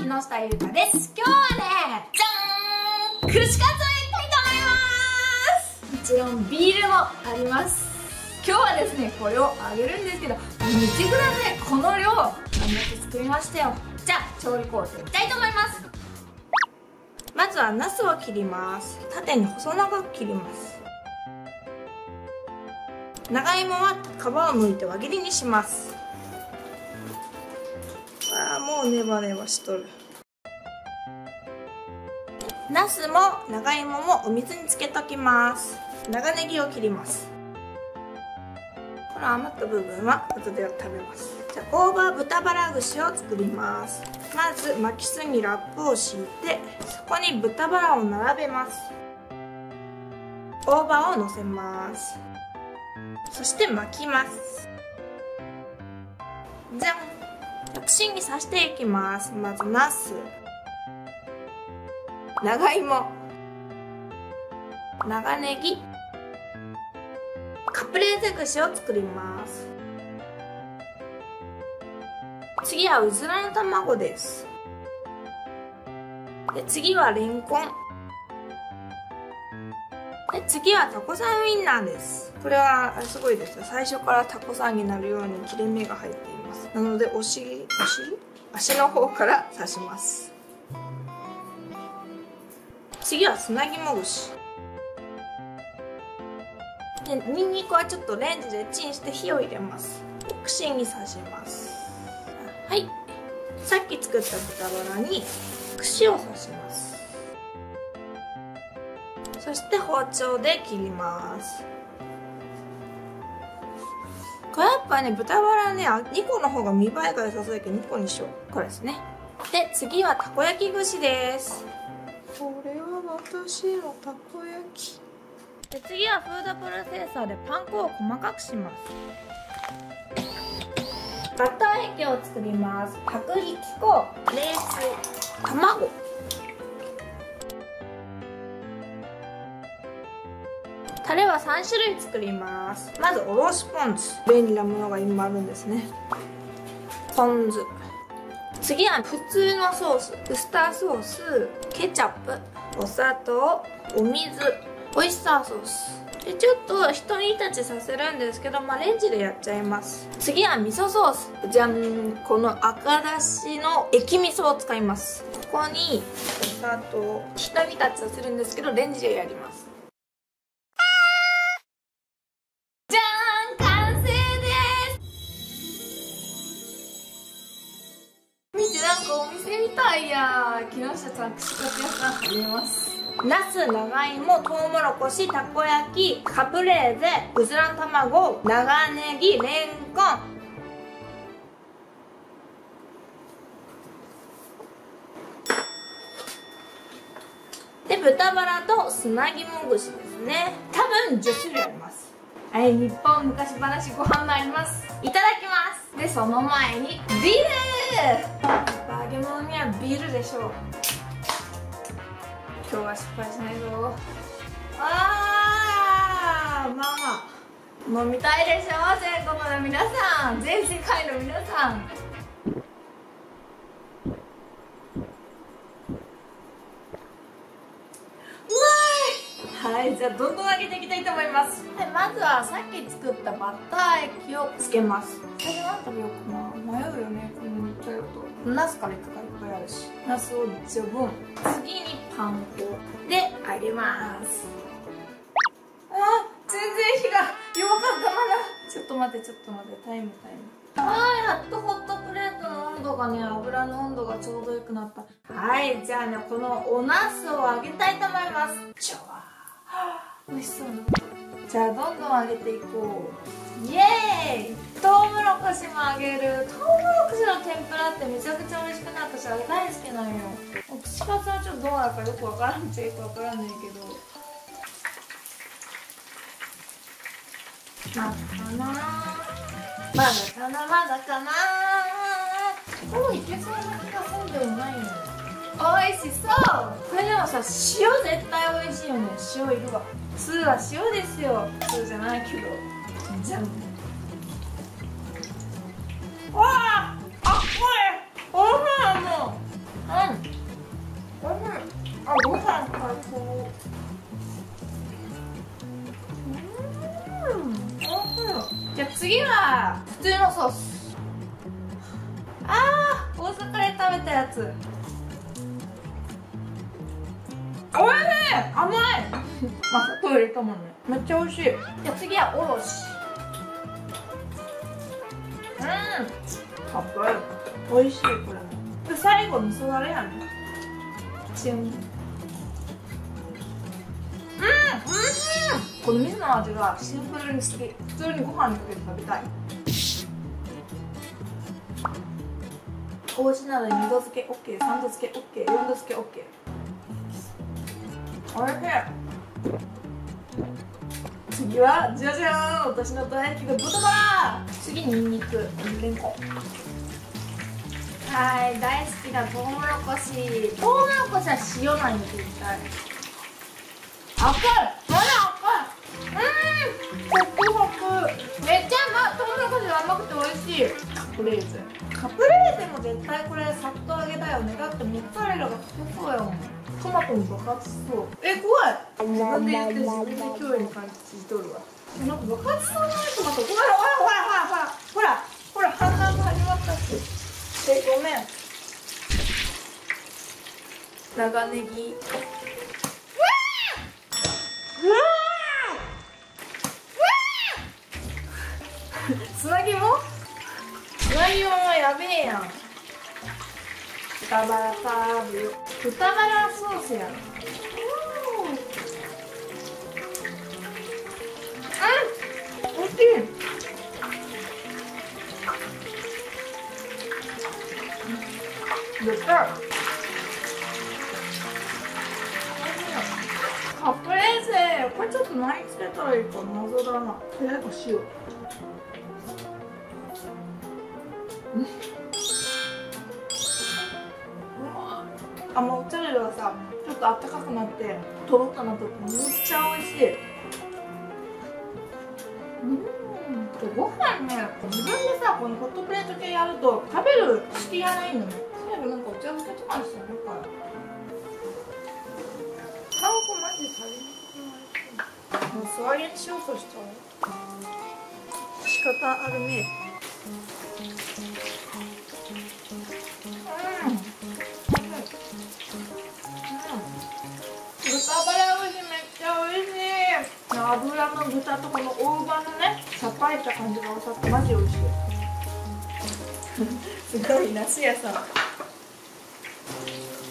木下ゆうかです。今日はね、じゃーん、串カツをやりたいと思います。もちろんビールもあります。今日はですね、これをあげるんですけど、見てください、この量頑張って作りましたよ。じゃあ調理工程いきたいと思います。まずはナスを切ります。縦に細長く切ります。長芋は皮を剥いて輪切りにします。あー、もうネバネバしとる。ナスも長芋もお水につけときます。長ネギを切ります。この余った部分は後で食べます。じゃあ大葉豚バラ串を作ります。まず巻きすにラップを敷いて、そこに豚バラを並べます。大葉をのせます。そして巻きます。じゃん、串に刺していきます。まずナス、長芋、長ネギ、カプレーゼ串を作ります。次はうずらの卵です。で次はレンコン。で次はタコさんウインナーです。これはすごいですよ。最初からタコさんになるように切れ目が入っています。なので足の方から刺します。次は砂肝串で、ニンニクはちょっとレンジでチンして火を入れます。串に刺します。はい、さっき作った豚バラに串を刺します。そして包丁で切ります。これやっぱね、豚バラね、2個の方が見栄えが良さそうだけど2個にしよう。これですね。で次はたこ焼き串です。これは私のたこ焼きで、次はフードプロセッサーでパン粉を細かくします。バター液を作ります。薄力粉、冷水、卵、タレは3種類作ります。まずおろしポン酢、便利なものが今あるんですね。ポン酢、次は普通のソース、ウスターソース、ケチャップ、お砂糖、お水、オイスターソースで、ちょっと一煮立ちさせるんですけど、レンジでやっちゃいます。次は味噌ソース、じゃん、この赤だしの液味噌を使います。ここにお砂糖、一煮立ちさせるんですけど、レンジでやります。じゃーん、完成です。見て、なんかお店みたいや。木下さん、串カツ屋さん始めます。ナス、長芋、トウモロコシ、たこ焼き、カプレーゼ、うずらの卵、長ネギ、レンコン、で豚バラと砂肝串ですね。多分10種類あります。はい、日本昔話ご飯もあります。いただきます。でその前にビール、揚げ物にはビールでしょう。今日は失敗しないぞ。飲みたいでしょ、全国の皆さん、全世界の皆さん。はい、じゃあどんどん揚げていきたいと思います。はい、まずはさっき作ったバター液をつけます。最初何食べようかな、迷うよね、この茶色と。ナスからいくか、いっぱいあるし。ナスをジョブン。次にパン粉で揚げます。全然火が弱かった。まだちょっと待って、タイム。やっとホットプレートの温度がね、油の温度がちょうどよくなった。はい、じゃあね、このおナスを揚げたいと思います。美味しそうな。じゃあどんどん揚げていこう。イエーイ。トウモロコシも揚げる。トウモロコシの天ぷらってめちゃくちゃ美味しくなったし、揚げ大好きなんよ。串カツはちょっとどうなるかよくわからんっちゃよくわからんねんけど、まだかな。もういけそうな気がするんでもないよね。美味しそう。これでもさ、塩絶対美味しいよね。塩いるわ。普通は塩ですよ。普通じゃないけど。じゃん。わあ、これおいしい。もう次は普通のソース。あー、大阪で食べたやつ。おいしい。甘い。砂糖入れたもんね。めっちゃ美味しい。じゃあ次はおろし。かっこいい。美味しい。これもで最後味噌だれやね。チュン。この味噌の味がシンプルに好き。普通にご飯にかけて食べたい。お家などに2度漬け OK、 3度漬け OK、 4度漬け OK。 おいしい。次はじゃじゃーん、私の大好きな豚バラ。次にんにく、レンコン。はい、大好きなトウモロコシ。トウモロコシは塩なんよ絶対。赤い。まだ赤い。ホクホク。めっちゃトウモロコシが甘くて美味しい。カプレーゼ。カプレーゼも絶対これさっと揚げだよね。だってモッツァレラが溶けそうやもん。トマトも爆発しそう。怖い。自分で言って自分で脅威に感じとるわ。なんか爆発しそうなトマト。ほら反乱が始まったし。ごめん。長ネギ。砂肝もやべえやん。豚バラカーブ。豚バラソースやん。おいしい。絶対カプレーゼ。これちょっと何つけたらいいか謎だな。とりあえず塩。モッツァレラがさ、ちょっとあったかくなってとろっとなってめっちゃ美味しい。ご飯ね、自分でさ、このホットプレート系やると食べる隙がないのね。最後なんかお茶漬けとかにしてやるから。韓国マジで足りなくない？もう素揚げにしようとしちゃう。仕方あるね。豚バラ蒸しめっちゃ美味しい。油の豚とこの大葉のね、さっぱりした感じが合わさってマジ美味しい。すごいナス屋さん。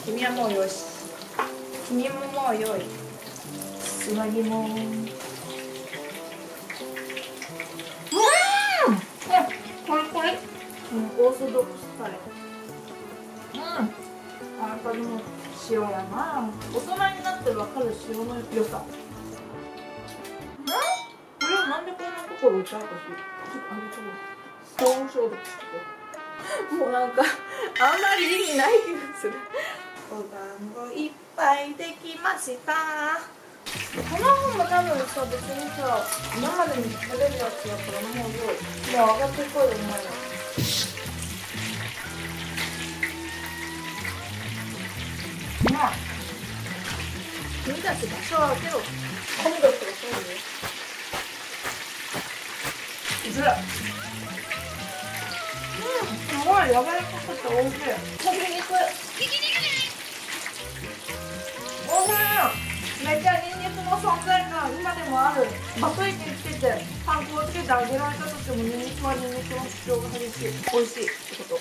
君はもうよし。君ももうよい。砂肝。これ。オーソドックスカレー。あんたでも塩やな。大人になって分かる塩の良さ。これはなんでこんなところ置いてあったし。ちょっとあげちゃう。保温消毒して。もうなんかあんまり意味ない気がする。お団子いっぱいできました。卵も多分さ、別にさ、生で食べるやつだからもう上がってこいよ、お前ら。君たち場所を開けろ。コムドットがそうよ。ずら。すごい柔らかくて美味しい。鶏肉。おいしい。めっちゃニンニクの存在感今でもある。パプリカつけてパン粉をつけて揚げられたとしてもニンニクはニンニクの主張が激しい。美味しいってこと。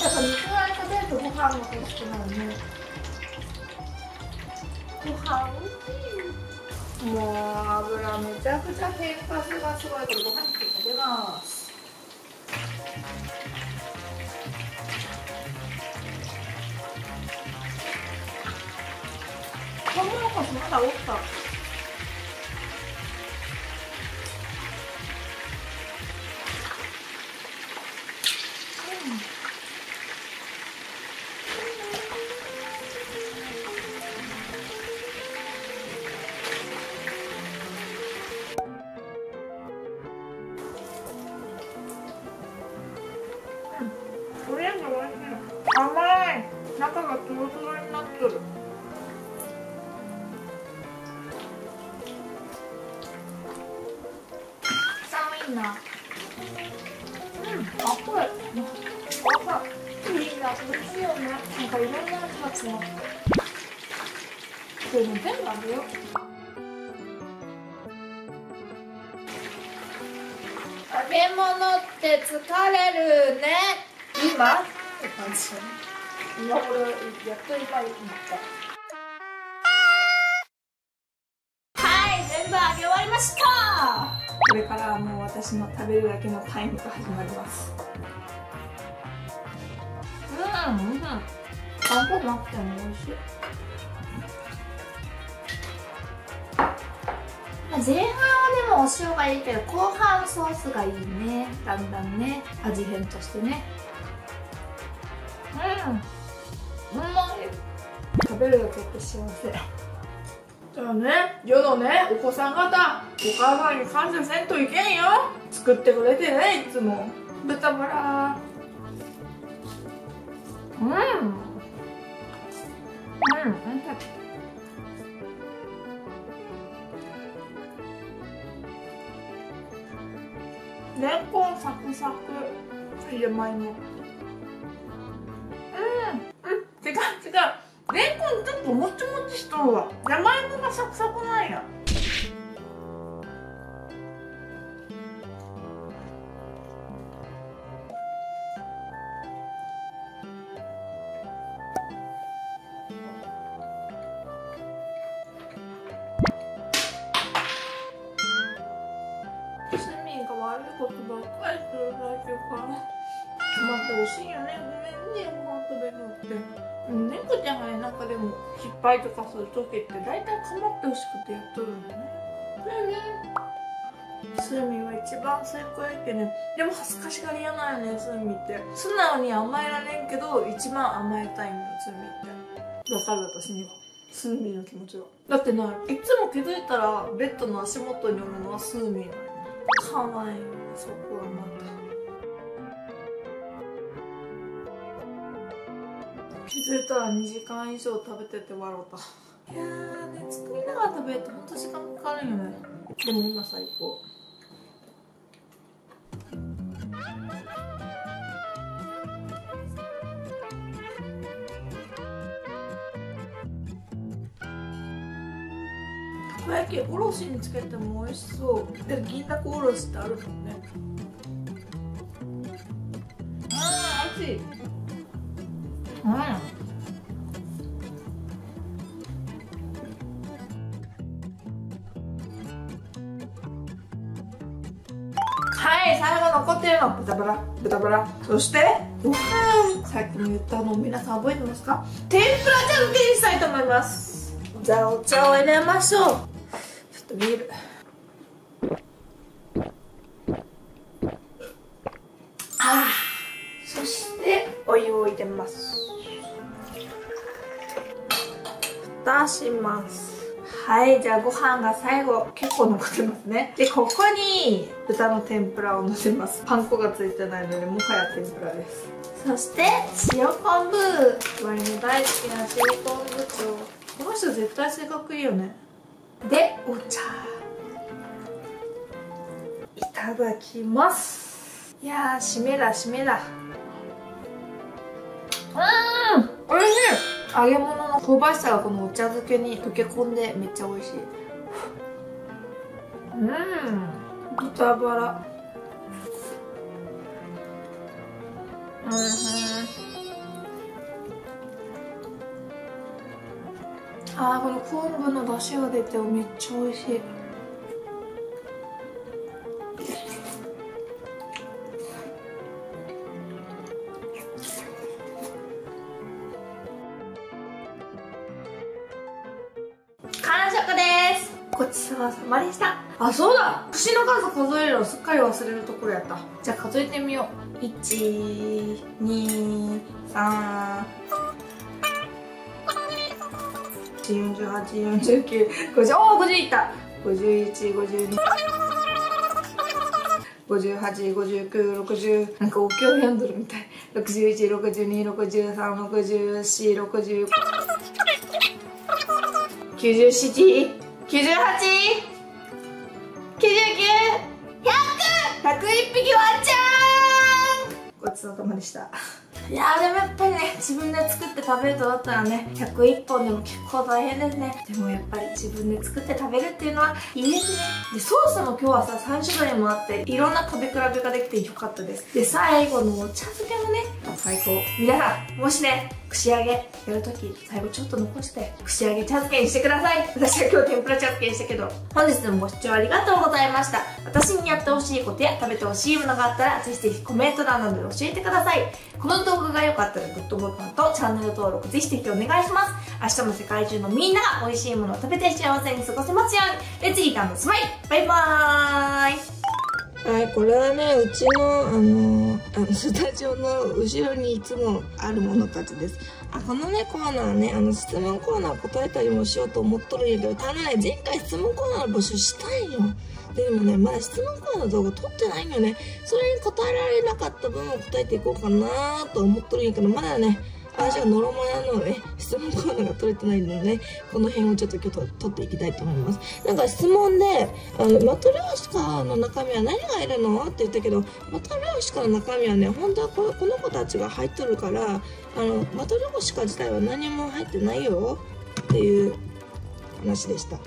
やっぱ肉が食べるとご飯が欲しくなるね。ご飯美味しい。もう油めちゃくちゃ天かすがすごい。これご飯につけて食べます。トウモロコシまだおった。とりあえず美味しい。甘い。中がトロトロになってる。いな。あ、これいいな、美味しいよね。なんかいろんな味が詰まってこれも全部あるよ。食べ物って疲れるね。今って感じだね。今これやっと今言った。はい、全部あげ終わりました。これからはもう私の食べるだけのタイムが始まります。パン粉なくても美味しい。前半はでもお塩がいいけど、後半ソースがいいね。だんだんね、味変としてね。うまい。食べるだけって幸せ。じゃあね、世のね、お子さん方、お母さんに感謝せんといけんよ。作ってくれてね、いつも。豚バラ。レンコンサクサク。じゃがいも。違う。レンコンちょっともちもちしとるわ。じゃがいもがサクサクなんや。スミが悪いことばっかりする最初から。止まってほしいよね。ごめんね、ご飯食べるのって。猫ちゃんがね、なんかでも失敗とかする時って大体構ってほしくてやっとるんだね。スミは一番最高やけどね。でも恥ずかしがり屋なんよね、スミって。素直に甘えられんけど、一番甘えたいのよ、スミって。わかる、私には。スーミーの気持ちは。だってな、いつも気づいたらベッドの足元におるのはスーミーなの。かわいいね、そこはまた。気づいたら2時間以上食べてて笑うた。いやーね、作りながら食べるとほんと時間かかるよね。でも今最高。たこ焼きおろしにつけても美味しそう。で銀だこおろしってあるもんね。美味しい。はい、最後残ってるの豚バラ。そしてご飯。さっきも言ったの皆さん覚えてますか？天ぷらじゃんけんしたいと思います。じゃあお茶を入れましょう。ちょっとビール。そしてお湯を入れます。蓋します。はい、じゃあご飯が最後結構残ってますね。でここに豚の天ぷらをのせます。パン粉がついてないのでもはや天ぷらです。そして塩昆布。わりの大好きな塩昆布と、この人絶対性格いいよね。でお茶いただきます。いやー、締めだ。おいしい。揚げ物の香ばしさがこのお茶漬けに溶け込んでめっちゃ美味しい。豚バラ。この昆布の出汁が出てめっちゃ美味しい。完食です。ごちそうさまでした。あ、そうだ、串の数数えるのすっかり忘れるところやった。じゃあ数えてみよう。1、2、3、48、49、50、おー、50いった。51、52、58、59、60、なんかお経読んどるみたい。61、62、63、64、60、97、98、99、100、匹ワンちゃんごちそうさまでした。いやーでもやっぱりね、自分で作って食べるとだったらね、101本でも結構大変ですね。でもやっぱり自分で作って食べるっていうのはいいですね。で、ソースも今日はさ、3種類もあって、いろんな食べ比べができてよかったです。で、最後のお茶漬けもね、最高。皆さん、もしね、串揚げやるとき、最後ちょっと残して、串揚げ茶漬けにしてください。私は今日天ぷら茶漬けにしたけど、本日もご視聴ありがとうございました。私にやってほしいことや食べてほしいものがあったら、ぜひぜひコメント欄などで教えてください。この動画が良かったらグッドボタンとチャンネル登録ぜひぜひお願いします。明日も世界中のみんなが美味しいものを食べて幸せに過ごせますように。レッツイート&スマイル。バイバーイ。はい、これはね、うちのスタジオの後ろにいつもあるものたちです。このね、コーナーね、質問コーナー答えたりもしようと思っとるんやけど、ただね、前回質問コーナーの募集したいよ。でもね、まだ質問コーナーの動画撮ってないんよね。それに答えられなかった分を答えていこうかなと思っとるんやけど、まだね、私はノロマなので、質問コーナーが取れてないのでね、この辺をちょっと今日取っていきたいと思います。なんか質問で、マトリョーシカの中身は何がいるのって言ったけど、マトリョーシカの中身はね、本当はこの子たちが入っとるから、マトリョーシカ自体は何も入ってないよっていう話でした。